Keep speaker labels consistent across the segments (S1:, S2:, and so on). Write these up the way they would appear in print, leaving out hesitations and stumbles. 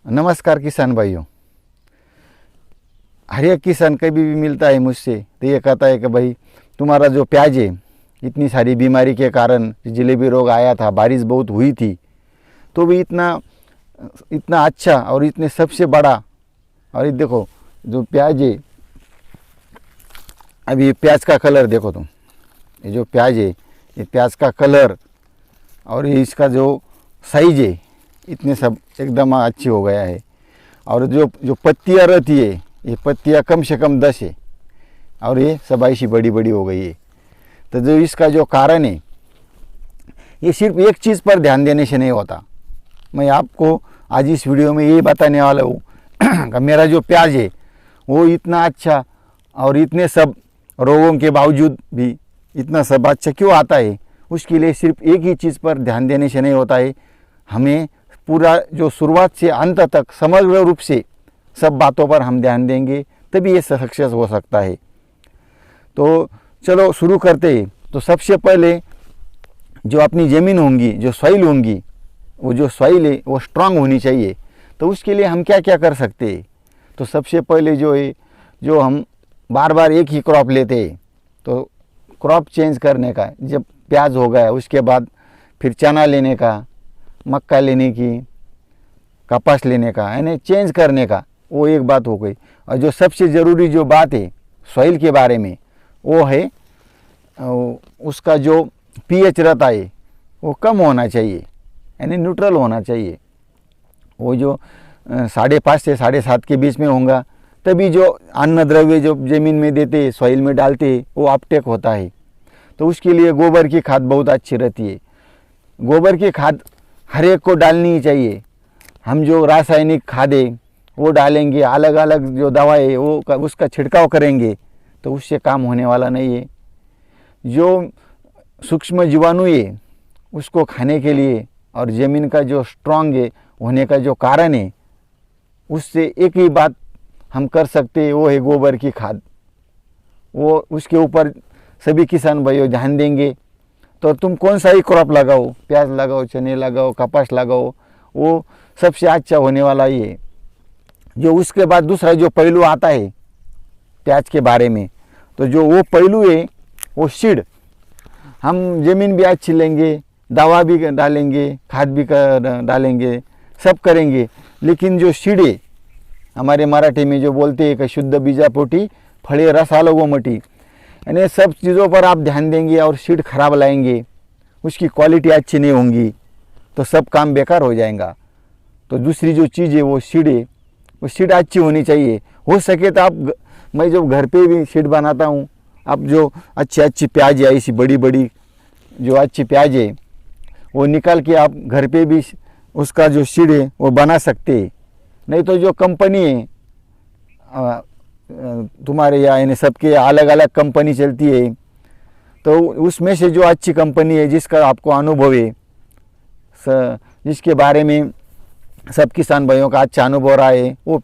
S1: नमस्कार किसान भाइयों। हर एक किसान कभी भी मिलता है मुझसे तो ये कहता है कि भाई तुम्हारा जो प्याज है इतनी सारी बीमारी के कारण जलेबी रोग आया था, बारिश बहुत हुई थी तो भी इतना इतना अच्छा और इतने सबसे बड़ा। और ये देखो जो प्याज है, अभी ये प्याज का कलर देखो तुम, ये जो प्याज है ये प्याज का कलर और ये इसका जो साइज है इतने सब एकदम अच्छी हो गया है। और जो जो पत्तियाँ रहती है ये पत्तियाँ कम से कम 10 है और ये सब ऐसी बड़ी बड़ी हो गई है। तो जो इसका जो कारण है ये सिर्फ एक चीज़ पर ध्यान देने से नहीं होता। मैं आपको आज इस वीडियो में ये बताने वाला हूँ कि मेरा जो प्याज है वो इतना अच्छा और इतने सब रोगों के बावजूद भी इतना सब अच्छा क्यों आता है। उसके लिए सिर्फ एक ही चीज़ पर ध्यान देने से नहीं होता है, हमें पूरा जो शुरुआत से अंत तक समग्र रूप से सब बातों पर हम ध्यान देंगे तभी ये सक्सेस हो सकता है। तो चलो शुरू करते हैं। तो सबसे पहले जो अपनी ज़मीन होंगी, जो सॉइल होंगी, वो जो सॉइल है वो स्ट्रांग होनी चाहिए। तो उसके लिए हम क्या क्या कर सकते हैं। तो सबसे पहले जो है, जो हम बार बार एक ही क्रॉप लेते हैं तो क्रॉप चेंज करने का, जब प्याज हो गया उसके बाद फिर चना लेने का, मक्का लेने की, कपास लेने का, यानी चेंज करने का, वो एक बात हो गई। और जो सबसे ज़रूरी जो बात है सॉइल के बारे में वो है उसका जो पीएच रहता है वो कम होना चाहिए, यानी न्यूट्रल होना चाहिए। वो जो 5.5 से 7.5 के बीच में होगा तभी जो अन्न द्रव्य जो ज़मीन में देते, सॉइल में डालते वो अपटेक होता है। तो उसके लिए गोबर की खाद बहुत अच्छी रहती है। गोबर की खाद हर एक को डालनी ही चाहिए। हम जो रासायनिक खाद है वो डालेंगे, अलग अलग जो दवाएं वो उसका छिड़काव करेंगे तो उससे काम होने वाला नहीं है। जो सूक्ष्म जीवाणु है उसको खाने के लिए और ज़मीन का जो स्ट्रांग है होने का जो कारण है उससे एक ही बात हम कर सकते हैं, वो है गोबर की खाद। वो उसके ऊपर सभी किसान भाइयों ध्यान देंगे तो तुम कौन सा ही क्रॉप लगाओ, प्याज लगाओ, चने लगाओ, कपास लगाओ, वो सबसे अच्छा होने वाला ही है। जो उसके बाद दूसरा जो पहलू आता है प्याज के बारे में, तो जो वो पहलू है वो सीड। हम ज़मीन भी अच्छी लेंगे, दवा भी डालेंगे, खाद भी डालेंगे, सब करेंगे, लेकिन जो सीड है हमारे मराठी में जो बोलते हैं कि शुद्ध बीजापोटी फळे रस आलो गोमटी, यानी सब चीज़ों पर आप ध्यान देंगे और सीड खराब लाएंगे, उसकी क्वालिटी अच्छी नहीं होंगी तो सब काम बेकार हो जाएगा। तो दूसरी जो चीज़ है वो सीड है, वो सीड अच्छी होनी चाहिए। हो सके तो आप, मैं जो घर पे भी सीड बनाता हूँ, आप जो अच्छी अच्छी प्याज है, ऐसी बड़ी बड़ी जो अच्छी प्याज है वो निकाल के आप घर पे भी उसका जो सीड है वो बना सकते हैं। नहीं तो जो कंपनी है तुम्हारे यहाँ, यानी सबके अलग अलग कंपनी चलती है, तो उसमें से जो अच्छी कंपनी है जिसका आपको अनुभव है, जिसके बारे में सब किसान भाइयों का अच्छा अनुभव रहा है, वो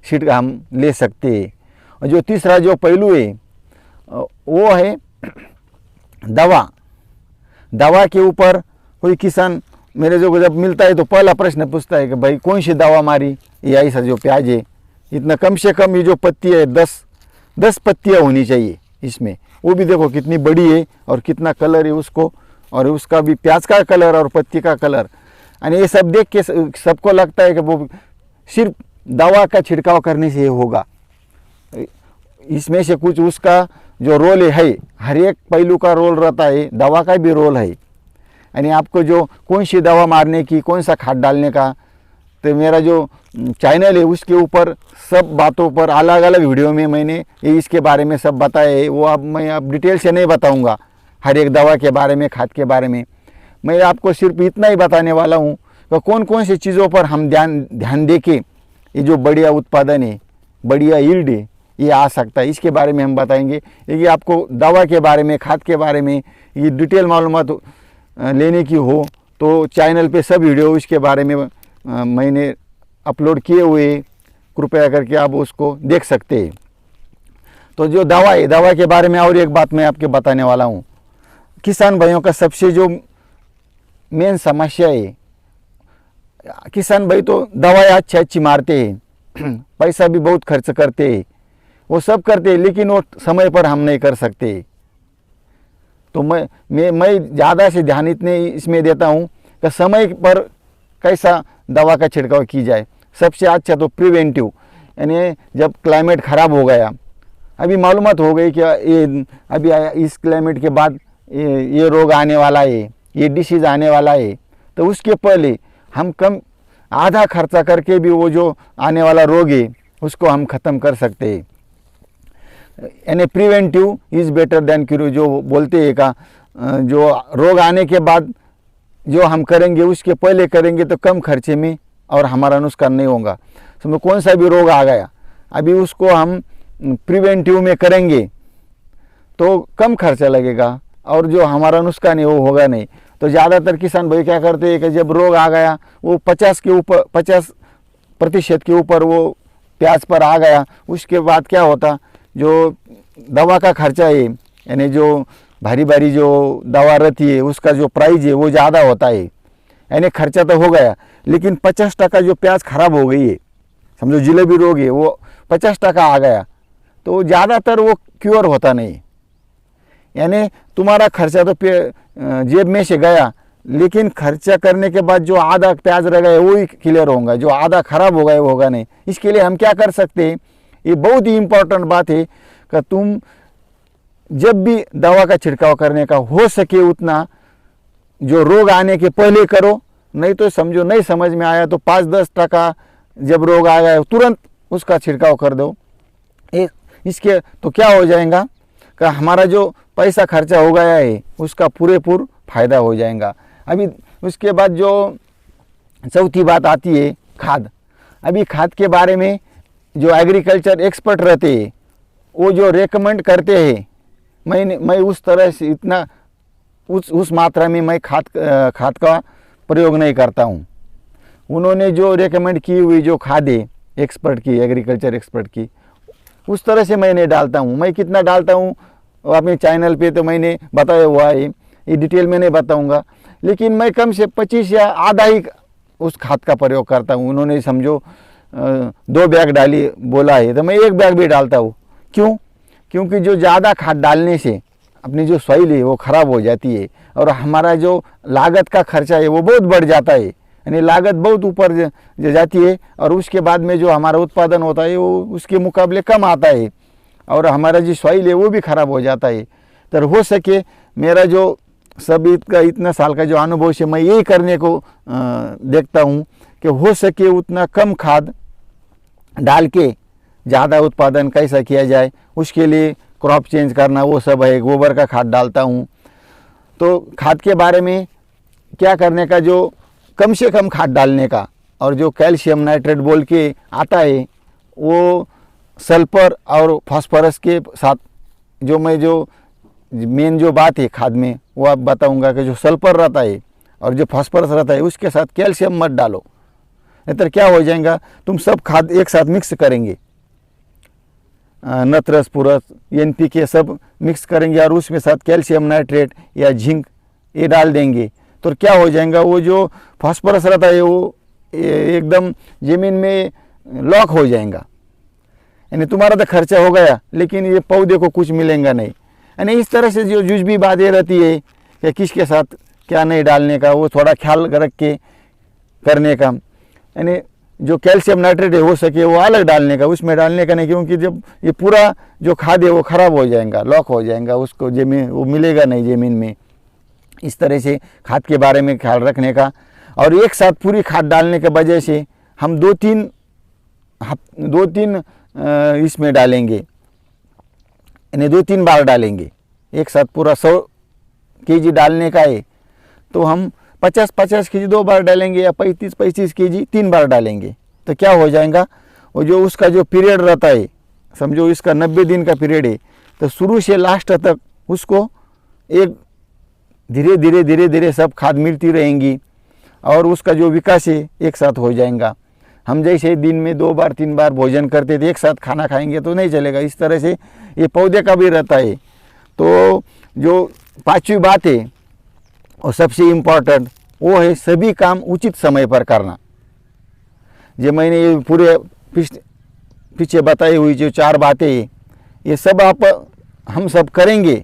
S1: सीड हम ले सकते हैं। और जो तीसरा जो पहलू है वो है दवा। दवा के ऊपर कोई किसान मेरे जो जब मिलता है तो पहला प्रश्न पूछता है कि भाई कौन सी दवा मारी, ये ऐसा जो प्याज है इतना कम से कम ये जो पत्ती है 10 पत्तियाँ होनी चाहिए इसमें। वो भी देखो कितनी बड़ी है और कितना कलर है उसको, और उसका भी प्याज का कलर और पत्ती का कलर, यानी ये सब देख के सबको लगता है कि वो सिर्फ दवा का छिड़काव करने से होगा। इसमें से कुछ उसका जो रोल है, हर एक पहलू का रोल रहता है, दवा का भी रोल है। यानी आपको जो कौन सी दवा मारने की, कौन सा खाद डालने का, तो मेरा जो चैनल है उसके ऊपर सब बातों पर अलग अलग वीडियो में मैंने ये इसके बारे में सब बताया है। वो अब मैं अब डिटेल से नहीं बताऊंगा हर एक दवा के बारे में, खाद के बारे में। मैं आपको सिर्फ इतना ही बताने वाला हूँ कि कौन कौन सी चीज़ों पर हम ध्यान दे के ये जो बढ़िया उत्पादन है, बढ़िया यील्ड है, ये आ सकता है, इसके बारे में हम बताएंगे। ये आपको दवा के बारे में, खाद के बारे में ये डिटेल मालूमात लेने की हो तो चैनल पे सब वीडियो इसके बारे में मैंने अपलोड किए हुए, कृपया करके आप उसको देख सकते हैं। तो जो दवा है, दवा के बारे में और एक बात मैं आपके बताने वाला हूँ। किसान भाइयों का सबसे जो मेन समस्या है किसान भाई तो दवाएं अच्छी अच्छी मारते हैं, पैसा भी बहुत खर्च करते हैं, वो सब करते हैं, लेकिन वो समय पर हम नहीं कर सकते। तो मैं ज़्यादा से ध्यान इतने इसमें देता हूँ कि समय पर कैसा दवा का छिड़काव की जाए। सबसे अच्छा तो प्रिवेंटिव, यानी जब क्लाइमेट ख़राब हो गया, अभी मालूमात हो गई कि ये अभी इस क्लाइमेट के बाद ये रोग आने वाला है, ये डिसीज़ आने वाला है, तो उसके पहले हम कम आधा खर्चा करके भी वो जो आने वाला रोग है उसको हम ख़त्म कर सकते हैं। यानी preventive is better than cure, जो बोलते हैं का, जो रोग आने के बाद जो हम करेंगे उसके पहले करेंगे तो कम खर्चे में और हमारा नुकसान नहीं होगा। समझो कौन सा भी रोग आ गया, अभी उसको हम प्रिवेंटिव में करेंगे तो कम खर्चा लगेगा और जो हमारा नुकसान है वो होगा नहीं। तो ज़्यादातर किसान भाई क्या करते हैं कि जब रोग आ गया वो 50% के ऊपर वो प्याज पर आ गया, उसके बाद क्या होता, जो दवा का खर्चा है, यानी जो भारी भारी जो दवा रहती है उसका जो प्राइस है वो ज़्यादा होता है। यानी खर्चा तो हो गया, लेकिन 50% जो प्याज खराब हो गई है, समझो जलेबी रोग है वो 50% आ गया, तो ज़्यादातर वो क्योर होता नहीं। यानी तुम्हारा खर्चा तो जेब में से गया, लेकिन खर्चा करने के बाद जो आधा प्याज रह गया वो ही क्लियर होगा, जो आधा खराब हो गया वो होगा नहीं। इसके लिए हम क्या कर सकते हैं, ये बहुत ही इम्पोर्टेंट बात है कि तुम जब भी दवा का छिड़काव करने का हो सके उतना जो रोग आने के पहले करो, नहीं तो समझो नहीं समझ में आया तो 5-10% जब रोग आ गया तुरंत उसका छिड़काव कर दो। इसके तो क्या हो जाएगा कि हमारा जो पैसा खर्चा हो गया है उसका पूरेपूर फायदा हो जाएगा। अभी उसके बाद जो चौथी बात आती है खाद। अभी खाद के बारे में जो एग्रीकल्चर एक्सपर्ट रहते हैं वो जो रेकमेंड करते हैं, मैं उस तरह से इतना उस मात्रा में मैं खाद का प्रयोग नहीं करता हूँ। उन्होंने जो रेकमेंड की हुई जो खाद है एक्सपर्ट की, एग्रीकल्चर एक्सपर्ट की, उस तरह से मैं नहीं डालता हूँ। मैं कितना डालता हूँ अपने चैनल पे तो मैंने बताया हुआ है, ये डिटेल में नहीं बताऊँगा, लेकिन मैं कम से 25 या आधा ही उस खाद का प्रयोग करता हूँ। उन्होंने समझो 2 बैग डाली बोला है तो मैं 1 बैग भी डालता हूँ। क्यों? क्योंकि जो ज़्यादा खाद डालने से अपनी जो सॉइल है वो ख़राब हो जाती है और हमारा जो लागत का खर्चा है वो बहुत बढ़ जाता है, यानी लागत बहुत ऊपर जाती है और उसके बाद में जो हमारा उत्पादन होता है वो उसके मुकाबले कम आता है और हमारा जो सॉइल है वो भी ख़राब हो जाता है। तो हो सके मेरा जो सब इतना साल का जो अनुभव से मैं यही करने को देखता हूँ कि हो सके उतना कम खाद डाल के ज़्यादा उत्पादन कैसा किया जाए, उसके लिए क्रॉप चेंज करना वो सब है। गोबर का खाद डालता हूँ। तो खाद के बारे में क्या करने का, जो कम से कम खाद डालने का, और जो कैल्शियम नाइट्रेट बोल के आता है वो सल्फर और फास्फोरस के साथ, जो मैं जो मेन जो बात है खाद में वो आप बताऊंगा कि जो सल्फर रहता है और जो फास्फोरस रहता है उसके साथ कैल्शियम मत डालो, नहीं तो क्या हो जाएगा, तुम सब खाद एक साथ मिक्स करेंगे, नत्रस पुरस NPK सब मिक्स करेंगे और उसमें साथ कैल्शियम नाइट्रेट या जिंक ये डाल देंगे, तो क्या हो जाएगा, वो जो फास्फोरस रहता है वो एकदम ज़मीन में लॉक हो जाएगा। यानी तुम्हारा तो खर्चा हो गया लेकिन ये पौधे को कुछ मिलेगा नहीं। यानी इस तरह से जो जुजबी बातें रहती है कि किसके साथ क्या नहीं डालने का, वो थोड़ा ख्याल रख के करने का। यानी जो कैल्शियम नाइट्रेट है हो सके वो अलग डालने का, उसमें डालने का नहीं, क्योंकि जब ये पूरा जो खाद है वो ख़राब हो जाएगा, लॉक हो जाएगा, उसको ज़मीन वो मिलेगा नहीं ज़मीन में। इस तरह से खाद के बारे में ख्याल रखने का। और एक साथ पूरी खाद डालने के वजह से हम 2-3 इसमें डालेंगे, यानी 2-3 बार डालेंगे। एक साथ पूरा 100 kg डालने का है तो हम 50-50 kg 2 बार डालेंगे या 35-35 kg 3 बार डालेंगे। तो क्या हो जाएगा, वो जो उसका जो पीरियड रहता है, समझो इसका 90 दिन का पीरियड है, तो शुरू से लास्ट तक उसको एक धीरे धीरे सब खाद मिलती रहेंगी और उसका जो विकास है एक साथ हो जाएगा। हम जैसे दिन में 2 बार 3 बार भोजन करते थे, एक साथ खाना खाएंगे तो नहीं चलेगा। इस तरह से ये पौधे का भी रहता है। तो जो 5वीं बात है और सबसे इम्पोर्टेंट वो है सभी काम उचित समय पर करना। जो मैंने ये पूरे पीछे बताई हुई जो 4 बातें, ये सब आप हम सब करेंगे,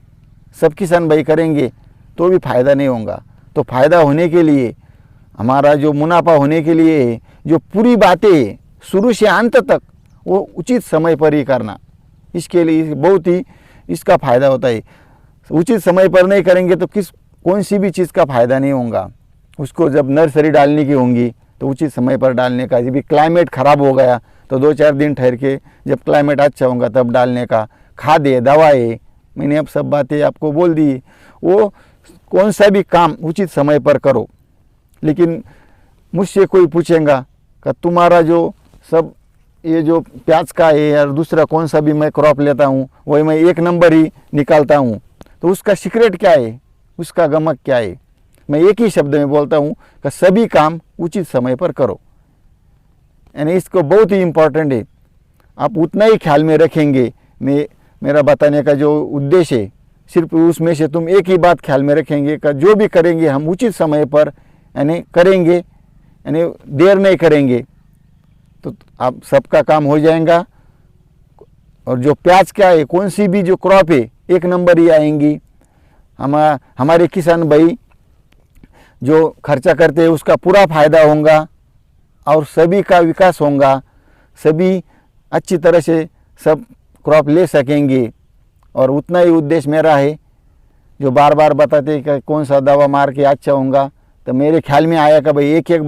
S1: सब किसान भाई करेंगे तो भी फ़ायदा नहीं होगा। तो फ़ायदा होने के लिए, हमारा जो मुनाफा होने के लिए, जो पूरी बातें शुरू से अंत तक वो उचित समय पर ही करना, इसके लिए बहुत ही इसका फ़ायदा होता है। उचित समय पर नहीं करेंगे तो कौन सी भी चीज़ का फ़ायदा नहीं होगा। उसको जब नर्सरी डालने की होंगी तो उचित समय पर डालने का। जब भी क्लाइमेट ख़राब हो गया तो 2-4 दिन ठहर के, जब क्लाइमेट अच्छा होगा तब डालने का। खादें, दवाएं, मैंने अब सब बातें आपको बोल दी। वो कौन सा भी काम उचित समय पर करो। लेकिन मुझसे कोई पूछेगा कि तुम्हारा जो सब ये जो प्याज का है या दूसरा कौन सा भी मैं क्रॉप लेता हूँ वही मैं 1 नंबर ही निकालता हूँ, तो उसका सीक्रेट क्या है, उसका गमक क्या है? मैं एक ही शब्द में बोलता हूँ कि सभी काम उचित समय पर करो। यानी इसको बहुत ही इम्पोर्टेंट है। आप उतना ही ख्याल में रखेंगे। मेरा बताने का जो उद्देश्य है, सिर्फ उसमें से तुम एक ही बात ख्याल में रखेंगे कि जो भी करेंगे हम उचित समय पर यानी करेंगे, यानी देर नहीं करेंगे, तो आप सबका काम हो जाएगा। और जो प्याज क्या है, कौन सी भी जो क्रॉप है 1 नंबर ही आएंगी। हमारे किसान भाई जो खर्चा करते हैं उसका पूरा फ़ायदा होगा और सभी का विकास होगा। सभी अच्छी तरह से सब क्रॉप ले सकेंगे। और उतना ही उद्देश्य मेरा है। जो बार बार बताते कि कौन सा दवा मार के अच्छा होगा, तो मेरे ख्याल में आया कि भाई एक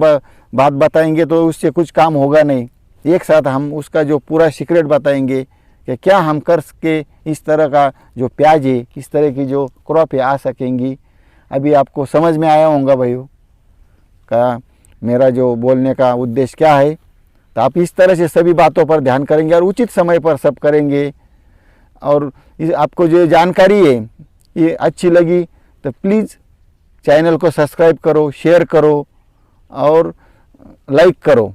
S1: बात बताएंगे तो उससे कुछ काम होगा नहीं। एक साथ हम उसका जो पूरा सीक्रेट बताएंगे कि क्या हम कर के इस तरह का जो प्याज है, इस तरह की जो क्रॉप है आ सकेंगी। अभी आपको समझ में आया होगा भाइयों का मेरा जो बोलने का उद्देश्य क्या है। तो आप इस तरह से सभी बातों पर ध्यान करेंगे और उचित समय पर सब करेंगे। और आपको जो जानकारी है ये अच्छी लगी तो प्लीज़ चैनल को सब्सक्राइब करो, शेयर करो और लाइक करो।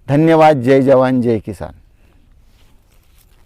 S1: धन्यवाद। जय जवान जय किसान।